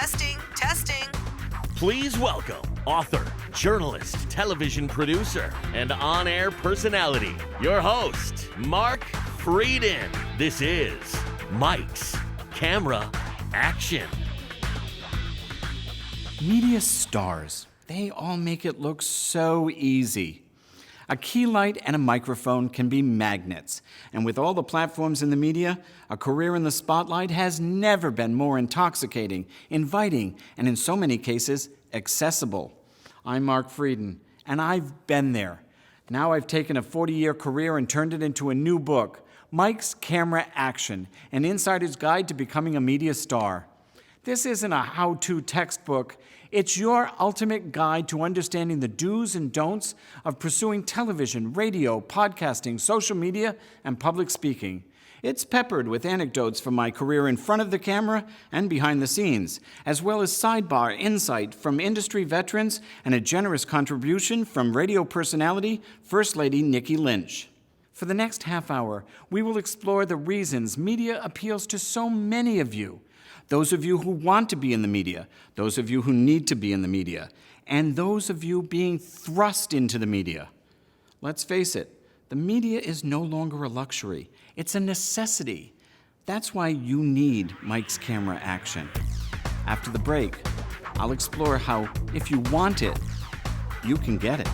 Testing, testing. Please welcome author, journalist, television producer, and on-air personality, your host, Marc Freden. This is Mike's Camera Action. Media stars, they all make it look so easy. A key light and a microphone can be magnets. And with all the platforms in the media, a career in the spotlight has never been more intoxicating, inviting, and in so many cases, accessible. I'm Marc Freden, and I've been there. Now I've taken a 40-year career and turned it into a new book, Mike's Camera Action, an insider's guide to becoming a media star. This isn't a how-to textbook. It's your ultimate guide to understanding the do's and don'ts of pursuing television, radio, podcasting, social media, and public speaking. It's peppered with anecdotes from my career in front of the camera and behind the scenes, as well as sidebar insight from industry veterans and a generous contribution from radio personality, First Lady Nikki Lynch. For the next half hour, we will explore the reasons media appeals to so many of you. Those of you who want to be in the media, those of you who need to be in the media, and those of you being thrust into the media. Let's face it, the media is no longer a luxury. It's a necessity. That's why you need Mike's Camera Action. After the break, I'll explore how, if you want it, you can get it.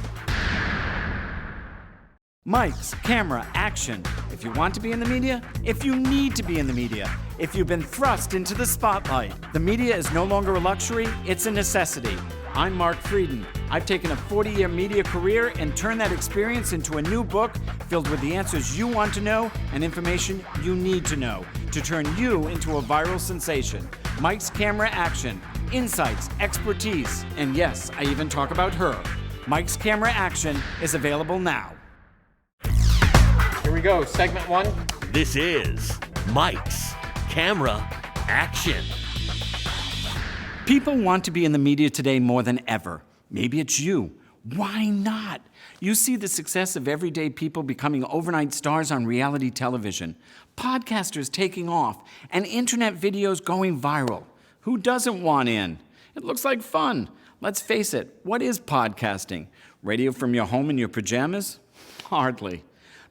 Mike's Camera Action. If you want to be in the media, if you need to be in the media, if you've been thrust into the spotlight. The media is no longer a luxury, it's a necessity. I'm Marc Freden. I've taken a 40-year media career and turned that experience into a new book filled with the answers you want to know and information you need to know to turn you into a viral sensation. Mike's Camera Action. Insights, expertise, and yes, I even talk about her. Mike's Camera Action is available now. Here we go, segment one. This is Mike's Camera Action. People want to be in the media today more than ever. Maybe it's you. Why not? You see the success of everyday people becoming overnight stars on reality television, podcasters taking off, and internet videos going viral. Who doesn't want in? It looks like fun. Let's face it, what is podcasting? Radio from your home in your pajamas? Hardly.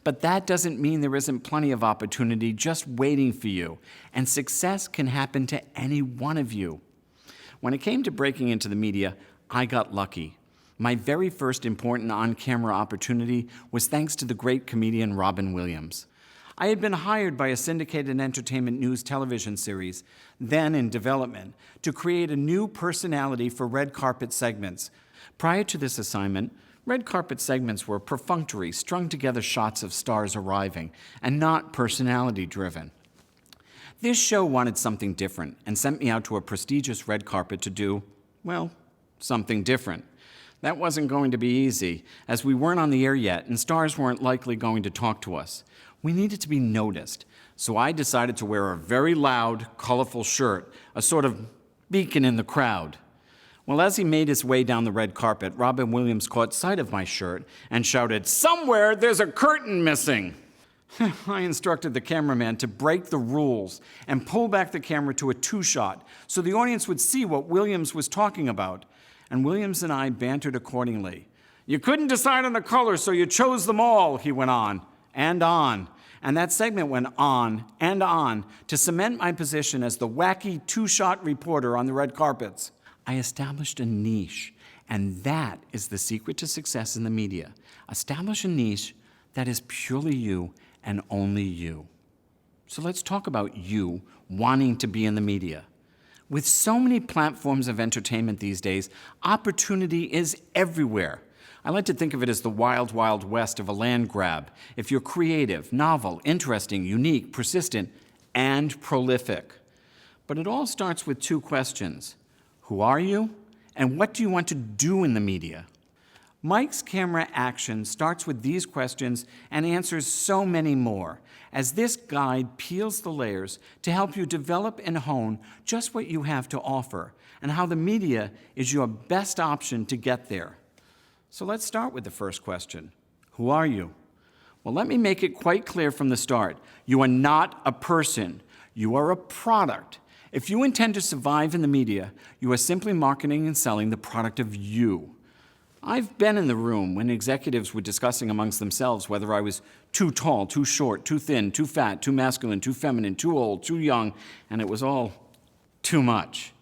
But that doesn't mean there isn't plenty of opportunity just waiting for you, and success can happen to any one of you. When it came to breaking into the media, I got lucky. My very first important on-camera opportunity was thanks to the great comedian Robin Williams. I had been hired by a syndicated entertainment news television series, then in development, to create a new personality for red carpet segments. Prior to this assignment, red carpet segments were perfunctory, strung-together shots of stars arriving, and not personality-driven. This show wanted something different and sent me out to a prestigious red carpet to do, well, something different. That wasn't going to be easy, as we weren't on the air yet and stars weren't likely going to talk to us. We needed to be noticed, so I decided to wear a very loud, colorful shirt, a sort of beacon in the crowd. Well, as he made his way down the red carpet, Robin Williams caught sight of my shirt and shouted, "Somewhere there's a curtain missing!" I instructed the cameraman to break the rules and pull back the camera to a two-shot so the audience would see what Williams was talking about. And Williams and I bantered accordingly. "You couldn't decide on a color, so you chose them all," he went on. And that segment went on to cement my position as the wacky two-shot reporter on the red carpets. I established a niche, and that is the secret to success in the media. Establish a niche that is purely you and only you. So let's talk about you wanting to be in the media. With so many platforms of entertainment these days, opportunity is everywhere. I like to think of it as the wild, wild west of a land grab. If you're creative, novel, interesting, unique, persistent, and prolific. But it all starts with two questions. Who are you? And what do you want to do in the media? Mike's Camera Action starts with these questions and answers so many more, as this guide peels the layers to help you develop and hone just what you have to offer and how the media is your best option to get there. So let's start with the first question. Who are you? Well, let me make it quite clear from the start. You are not a person. You are a product. If you intend to survive in the media, you are simply marketing and selling the product of you. I've been in the room when executives were discussing amongst themselves whether I was too tall, too short, too thin, too fat, too masculine, too feminine, too old, too young, and it was all too much.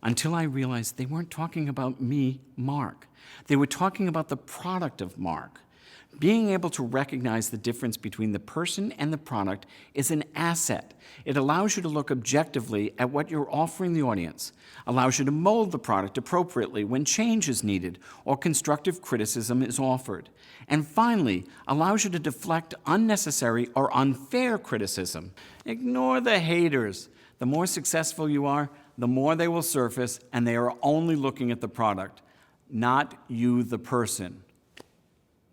Until I realized they weren't talking about me, Mark. They were talking about the product of Mark. Being able to recognize the difference between the person and the product is an asset. It allows you to look objectively at what you're offering the audience, allows you to mold the product appropriately when change is needed or constructive criticism is offered, and finally, allows you to deflect unnecessary or unfair criticism. Ignore the haters. The more successful you are, the more they will surface, and they are only looking at the product, not you, the person.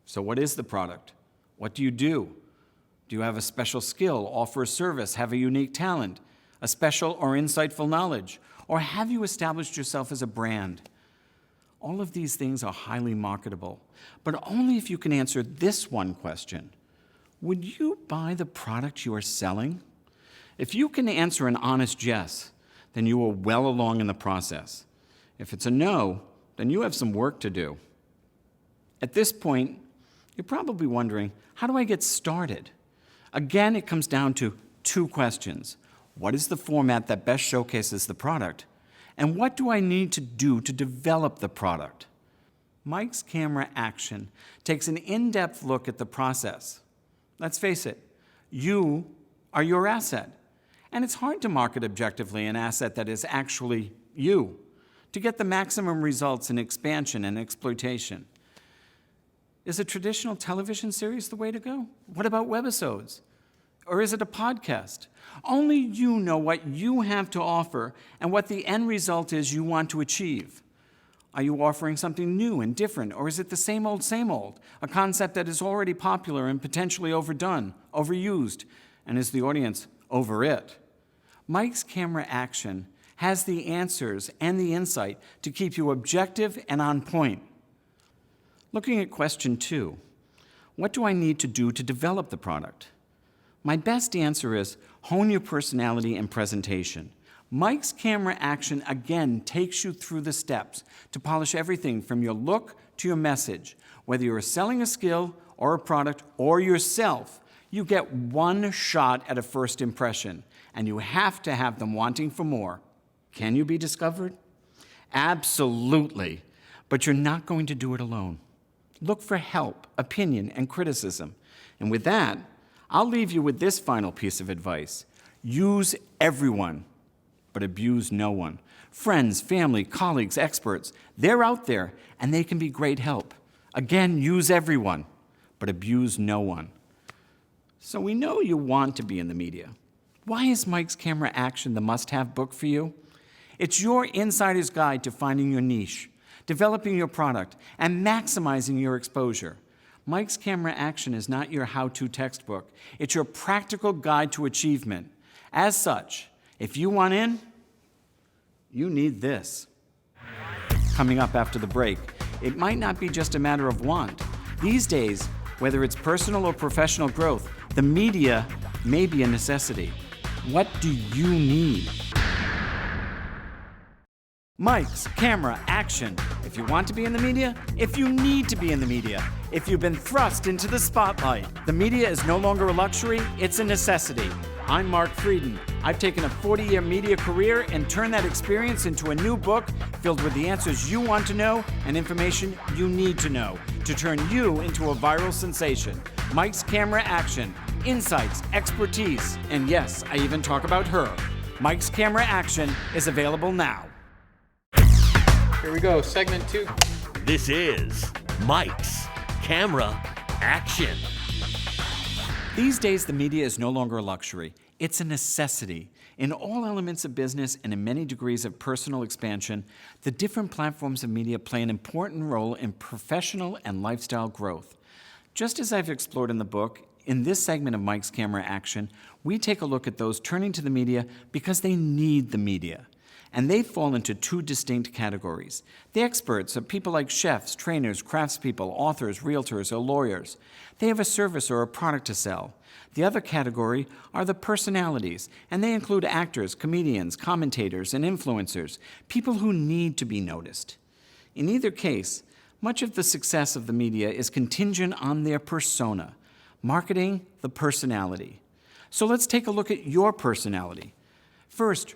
So what is the product? What do you do? Do you have a special skill, offer a service, have a unique talent, a special or insightful knowledge? Or have you established yourself as a brand? All of these things are highly marketable, but only if you can answer this one question. Would you buy the product you are selling? If you can answer an honest yes, then you are well along in the process. If it's a no, then you have some work to do. At this point, you're probably wondering, how do I get started? Again, it comes down to two questions. What is the format that best showcases the product? And what do I need to do to develop the product? Mike's Camera Action takes an in-depth look at the process. Let's face it, you are your asset. And it's hard to market objectively an asset that is actually you, to get the maximum results in expansion and exploitation. Is a traditional television series the way to go? What about webisodes? Or is it a podcast? Only you know what you have to offer and what the end result is you want to achieve. Are you offering something new and different, or is it the same old, a concept that is already popular and potentially overdone, overused, and is the audience over it? Mike's Camera Action has the answers and the insight to keep you objective and on point. Looking at question 2, what do I need to do to develop the product? My best answer is hone your personality and presentation. Mike's Camera Action again takes you through the steps to polish everything from your look to your message. Whether you're selling a skill or a product or yourself, you get one shot at a first impression, and you have to have them wanting for more. Can you be discovered? Absolutely, but you're not going to do it alone. Look for help, opinion, and criticism. And with that, I'll leave you with this final piece of advice. Use everyone, but abuse no one. Friends, family, colleagues, experts, they're out there, and they can be great help. Again, use everyone, but abuse no one. So we know you want to be in the media. Why is Mike's Camera Action the must-have book for you? It's your insider's guide to finding your niche, developing your product, and maximizing your exposure. Mike's Camera Action is not your how-to textbook. It's your practical guide to achievement. As such, if you want in, you need this. Coming up after the break, it might not be just a matter of want. These days, whether it's personal or professional growth, the media may be a necessity. What do you need? Mike's Camera Action. If you want to be in the media, if you need to be in the media, if you've been thrust into the spotlight, the media is no longer a luxury, it's a necessity. I'm Marc Freden. I've taken a 40-year media career and turned that experience into a new book filled with the answers you want to know and information you need to know to turn you into a viral sensation. Mike's Camera Action. Insights, expertise, and yes, I even talk about her. Mike's Camera Action is available now. Here we go, segment 2. This is Mike's Camera Action. These days, the media is no longer a luxury. It's a necessity. In all elements of business and in many degrees of personal expansion, the different platforms of media play an important role in professional and lifestyle growth. Just as I've explored in the book, in this segment of Mike's Camera Action, we take a look at those turning to the media because they need the media. And they fall into two distinct categories. The experts are people like chefs, trainers, craftspeople, authors, realtors, or lawyers. They have a service or a product to sell. The other category are the personalities, and they include actors, comedians, commentators, and influencers, people who need to be noticed. In either case, much of the success of the media is contingent on their persona, marketing the personality. So let's take a look at your personality. First,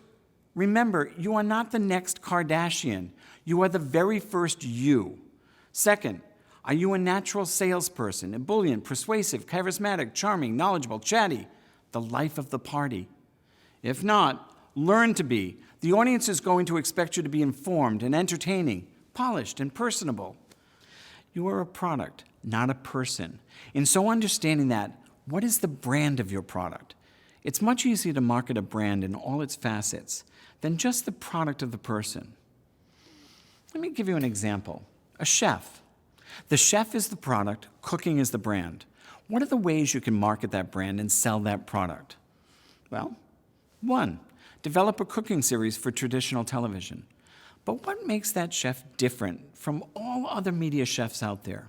remember, you are not the next Kardashian. You are the very first you. Second, are you a natural salesperson, ebullient, persuasive, charismatic, charming, knowledgeable, chatty, the life of the party? If not, learn to be. The audience is going to expect you to be informed and entertaining, polished and personable. You are a product, not a person. In so understanding that, what is the brand of your product? It's much easier to market a brand in all its facets than just the product of the person. Let me give you an example. A chef. The chef is the product, cooking is the brand. What are the ways you can market that brand and sell that product? Well, 1, develop a cooking series for traditional television. But what makes that chef different from all other media chefs out there?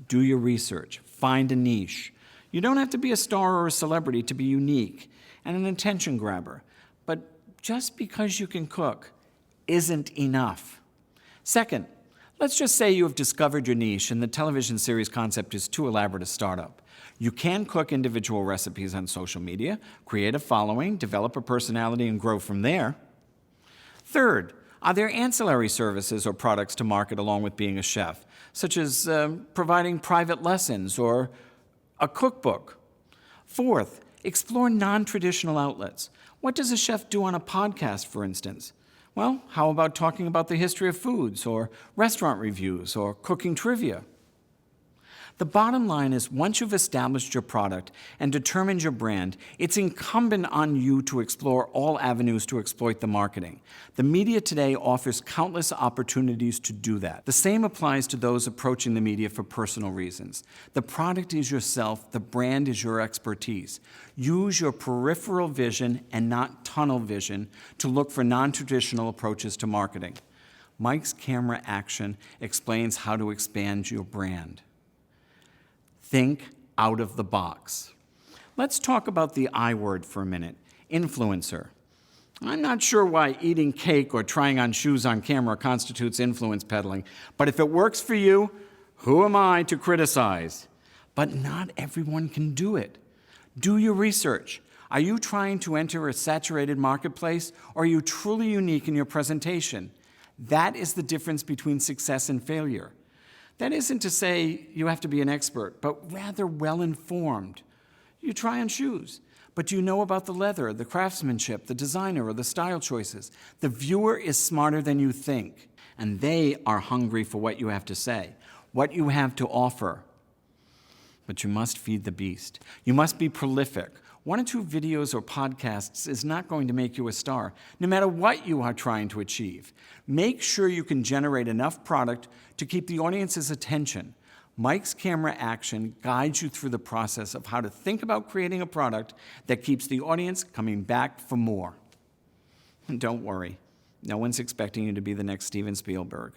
Do your research, find a niche. You don't have to be a star or a celebrity to be unique and an attention grabber. But just because you can cook isn't enough. Second, let's just say you have discovered your niche and the television series concept is too elaborate a startup. You can cook individual recipes on social media, create a following, develop a personality, and grow from there. Third, are there ancillary services or products to market along with being a chef, such as providing private lessons or a cookbook? Fourth, explore non-traditional outlets. What does a chef do on a podcast, for instance? Well, how about talking about the history of foods or restaurant reviews or cooking trivia? The bottom line is, once you've established your product and determined your brand, it's incumbent on you to explore all avenues to exploit the marketing. The media today offers countless opportunities to do that. The same applies to those approaching the media for personal reasons. The product is yourself, the brand is your expertise. Use your peripheral vision and not tunnel vision to look for non-traditional approaches to marketing. Mike's Camera Action explains how to expand your brand. Think out of the box. Let's talk about the I word for a minute, influencer. I'm not sure why eating cake or trying on shoes on camera constitutes influence peddling, but if it works for you, who am I to criticize? But not everyone can do it. Do your research. Are you trying to enter a saturated marketplace, or are you truly unique in your presentation? That is the difference between success and failure. That isn't to say you have to be an expert, but rather well-informed. You try on shoes, but do you know about the leather, the craftsmanship, the designer, or the style choices? The viewer is smarter than you think, and they are hungry for what you have to say, what you have to offer. But you must feed the beast. You must be prolific. 1 or 2 videos or podcasts is not going to make you a star, no matter what you are trying to achieve. Make sure you can generate enough product to keep the audience's attention. Mike's Camera Action guides you through the process of how to think about creating a product that keeps the audience coming back for more. And don't worry, no one's expecting you to be the next Steven Spielberg.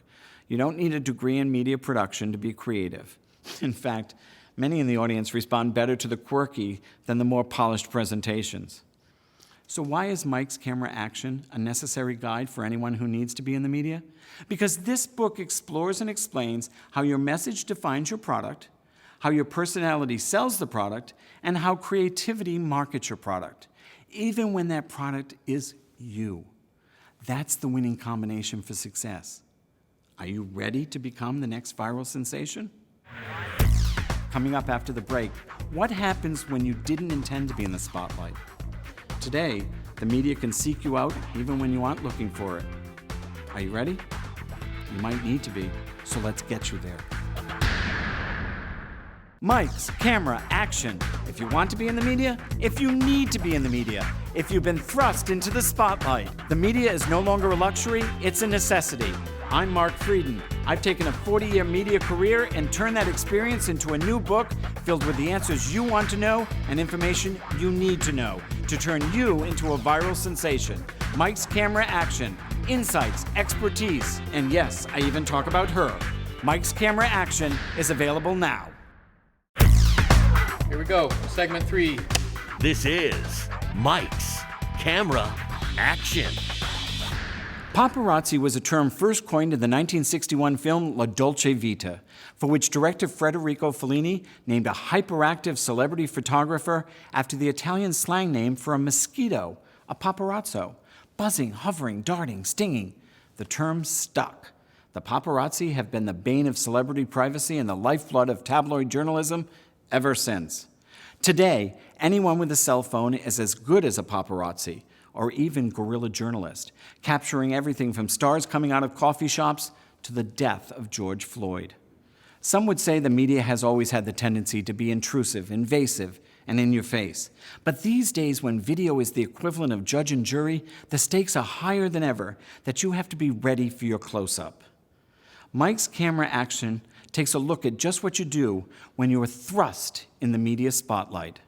You don't need a degree in media production to be creative. In fact, many in the audience respond better to the quirky than the more polished presentations. So why is Mike's Camera Action a necessary guide for anyone who needs to be in the media? Because this book explores and explains how your message defines your product, how your personality sells the product, and how creativity markets your product, even when that product is you. That's the winning combination for success. Are you ready to become the next viral sensation? Coming up after the break, what happens when you didn't intend to be in the spotlight? Today, the media can seek you out even when you aren't looking for it. Are you ready? You might need to be, so let's get you there. Mike's Camera Action. If you want to be in the media, if you need to be in the media, if you've been thrust into the spotlight. The media is no longer a luxury, it's a necessity. I'm Marc Freden. I've taken a 40-year media career and turned that experience into a new book filled with the answers you want to know and information you need to know to turn you into a viral sensation. Mike's Camera Action. Insights, expertise, and yes, I even talk about her. Mike's Camera Action is available now. Here we go. Segment 3. This is Mike's Camera Action. Paparazzi was a term first coined in the 1961 film La Dolce Vita, for which director Federico Fellini named a hyperactive celebrity photographer after the Italian slang name for a mosquito, a paparazzo. Buzzing, hovering, darting, stinging. The term stuck. The paparazzi have been the bane of celebrity privacy and the lifeblood of tabloid journalism ever since. Today, anyone with a cell phone is as good as a paparazzi, or even guerrilla journalist, capturing everything from stars coming out of coffee shops to the death of George Floyd. Some would say the media has always had the tendency to be intrusive, invasive, and in your face. But these days, when video is the equivalent of judge and jury, the stakes are higher than ever that you have to be ready for your close-up. Mike's Camera Action takes a look at just what you do when you are thrust in the media spotlight.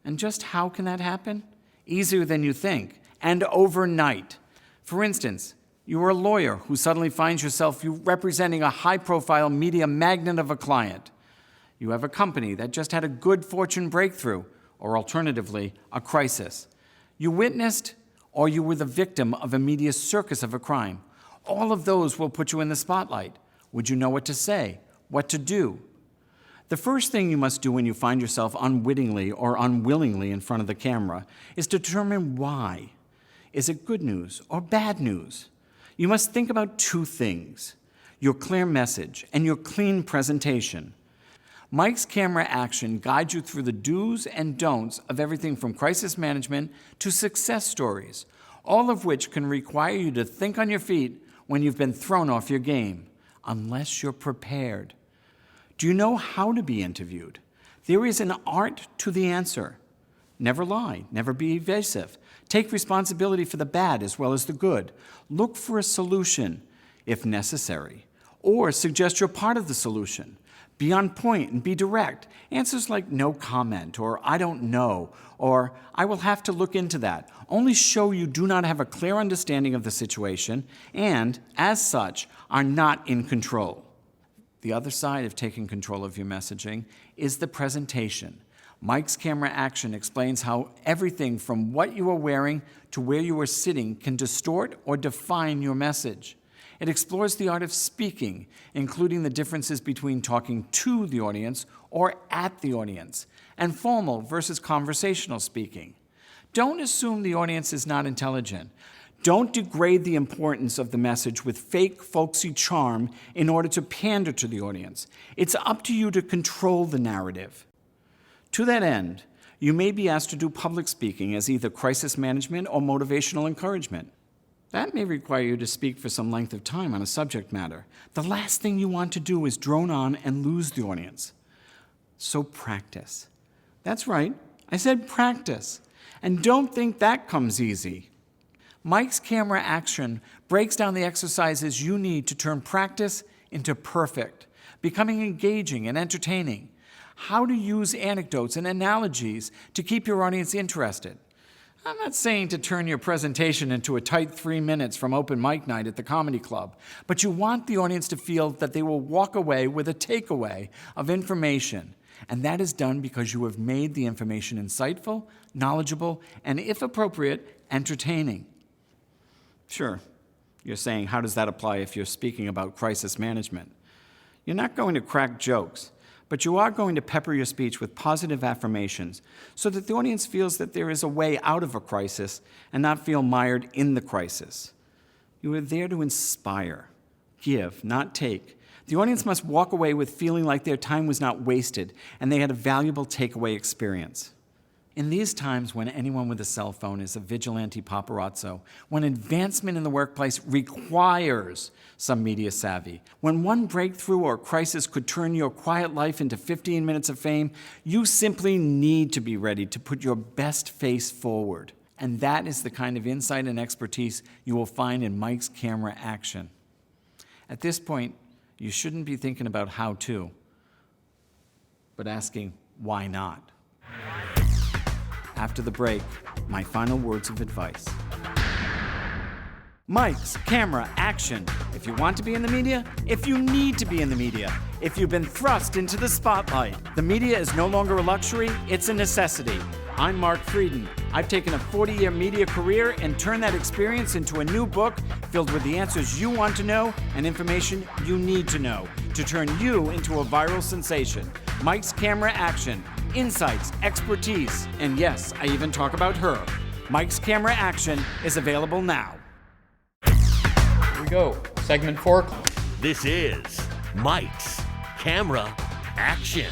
And just how can that happen? Easier than you think, and overnight. For instance, you are a lawyer who suddenly finds yourself representing a high-profile media magnate of a client. You have a company that just had a good fortune breakthrough, or alternatively, a crisis. You witnessed, or you were the victim of a media circus of a crime. All of those will put you in the spotlight. Would you know what to say, what to do? The first thing you must do when you find yourself unwittingly or unwillingly in front of the camera is determine why. Is it good news or bad news? You must think about two things: your clear message and your clean presentation. Mike's Camera Action guides you through the do's and don'ts of everything from crisis management to success stories, all of which can require you to think on your feet when you've been thrown off your game, unless you're prepared. Do you know how to be interviewed? There is an art to the answer. Never lie, never be evasive. Take responsibility for the bad as well as the good. Look for a solution, if necessary, or suggest you're part of the solution. Be on point and be direct. Answers like no comment, or I don't know, or I will have to look into that only show you do not have a clear understanding of the situation and, as such, are not in control. The other side of taking control of your messaging is the presentation. Mike's Camera Action explains how everything from what you are wearing to where you are sitting can distort or define your message. It explores the art of speaking, including the differences between talking to the audience or at the audience, and formal versus conversational speaking. Don't assume the audience is not intelligent. Don't degrade the importance of the message with fake, folksy charm in order to pander to the audience. It's up to you to control the narrative. To that end, you may be asked to do public speaking as either crisis management or motivational encouragement. That may require you to speak for some length of time on a subject matter. The last thing you want to do is drone on and lose the audience. So practice. That's right, I said practice. And don't think that comes easy. Mike's Camera Action breaks down the exercises you need to turn practice into perfect, becoming engaging and entertaining. How to use anecdotes and analogies to keep your audience interested. I'm not saying to turn your presentation into a tight 3 minutes from open mic night at the comedy club, but you want the audience to feel that they will walk away with a takeaway of information. And that is done because you have made the information insightful, knowledgeable, and if appropriate, entertaining. Sure, you're saying, how does that apply if you're speaking about crisis management? You're not going to crack jokes, but you are going to pepper your speech with positive affirmations so that the audience feels that there is a way out of a crisis and not feel mired in the crisis. You are there to inspire, give, not take. The audience must walk away with feeling like their time was not wasted and they had a valuable takeaway experience. In these times when anyone with a cell phone is a vigilante paparazzo, when advancement in the workplace requires some media savvy, when one breakthrough or crisis could turn your quiet life into 15 minutes of fame, you simply need to be ready to put your best face forward. And that is the kind of insight and expertise you will find in Mike's Camera Action. At this point, you shouldn't be thinking about how to, but asking why not. After the break, my final words of advice. Mics, camera, action. If you want to be in the media, if you need to be in the media, if you've been thrust into the spotlight, the media is no longer a luxury, it's a necessity. I'm Marc Freden. I've taken a 40-year media career and turned that experience into a new book filled with the answers you want to know and information you need to know to turn you into a viral sensation. Mics, camera, action. Insights, expertise, and yes, I even talk about her. Mics, camera, action is available now. Here we go. Segment 4. This is Mics, Camera, Action.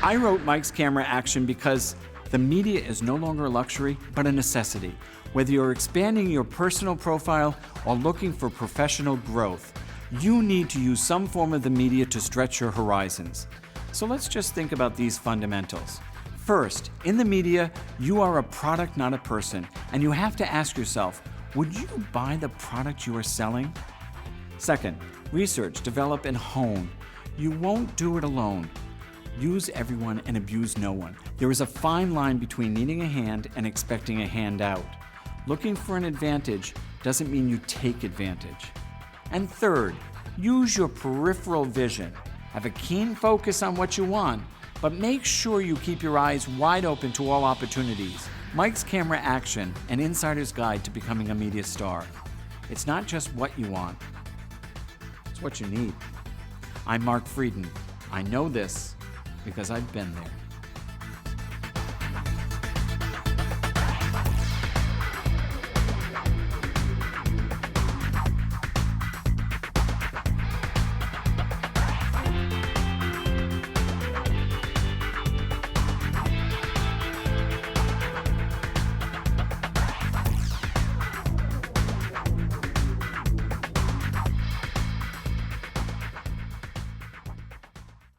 I wrote Mics, Camera, Action because the media is no longer a luxury, but a necessity. Whether you're expanding your personal profile or looking for professional growth, you need to use some form of the media to stretch your horizons. So let's just think about these fundamentals. First, in the media, you are a product, not a person, and you have to ask yourself, would you buy the product you are selling? Second, research, develop, and hone. You won't do it alone. Use everyone and abuse no one. There is a fine line between needing a hand and expecting a handout. Looking for an advantage doesn't mean you take advantage. And third, use your peripheral vision. Have a keen focus on what you want, but make sure you keep your eyes wide open to all opportunities. Mics, Camera, Action, an insider's guide to becoming a media star. It's not just what you want, it's what you need. I'm Marc Freden. I know this because I've been there.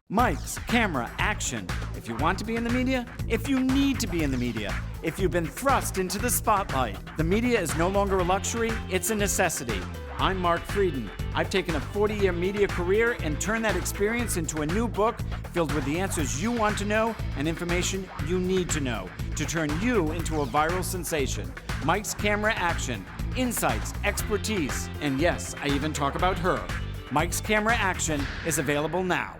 Mics, camera, action. If you want to be in the media, if you need to be in the media, if you've been thrust into the spotlight, the media is no longer a luxury, it's a necessity. I'm Marc Freden. I've taken a 40-year media career and turned that experience into a new book filled with the answers you want to know and information you need to know to turn you into a viral sensation. Mics, camera, action. Insights, expertise, and yes, I even talk about her. Mics, camera, action is available now.